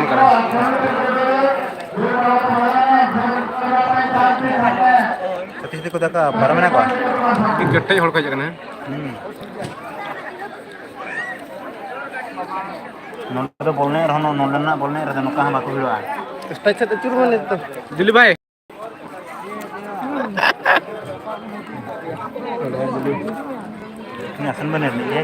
program kara. Tapi itu kota ka paramana ko. Ini gede hol kayak gini. Nonton tuh bolnya, rono nonton nak bolnya, rasa nuka hamba tuh doa. Stage set acur mana itu? Juli bay. Ini asan bener nih ya.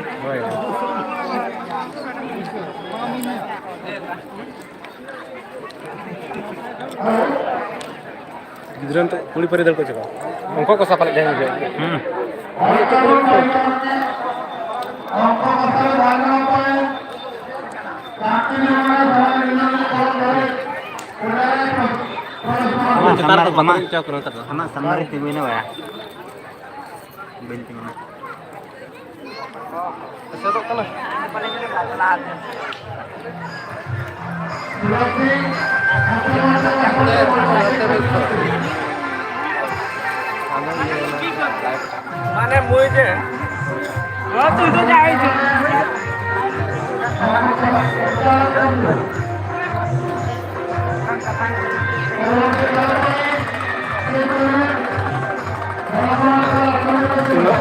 Giliran tuh kuli peridal kau coba. Engkau kau sapal jangan juga. Cetar tuh mama. Sama sama itu ini ya. Benting ini. Sedok kan? Mana muih je? Oh tu itu jahit je.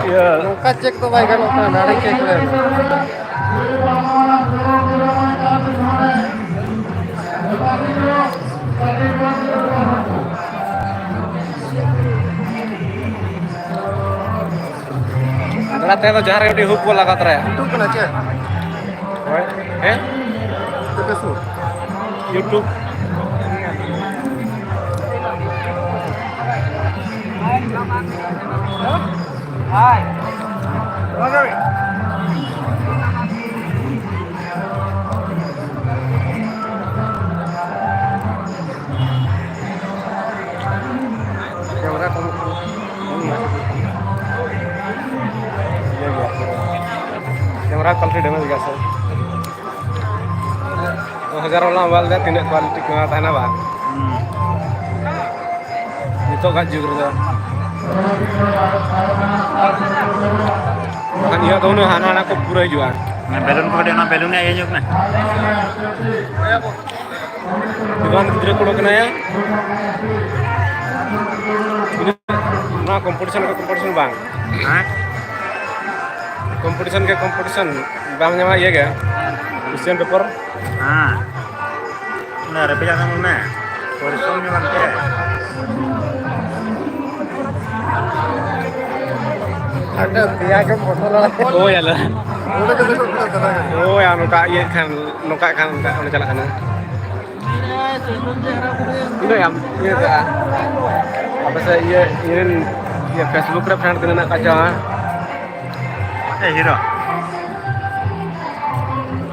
Ya, nungka cek tuh baik kan orang nari cek deh. Adalah teh jahar di huk bola katra ya. Itu kena cek. Itu Facebook. YouTube. Hai. Oke. Kamera kamu. Kamera kualiti dengan juga sih. 2000 orang awal dia tindak kualiti kemana apa? Itu kan juga. Kan iya tahu nih anak-anak kok pura juga. Nah belon ko dia na belonnya aja nyuk na. Diwan gidra kulo kena ya. Ini nah kompetisi bang. Hah? Kompetisi bangnya mah iya ga? Question paper. Ah. Nah, repi jangan muna. Korisongnya bangke. Ada dia kan foto lah. Oh ya lah. Oh ya nuka kan udah jalan sana. Ini ya apa saya ini ya Facebook rep kan kena kaca. Hero.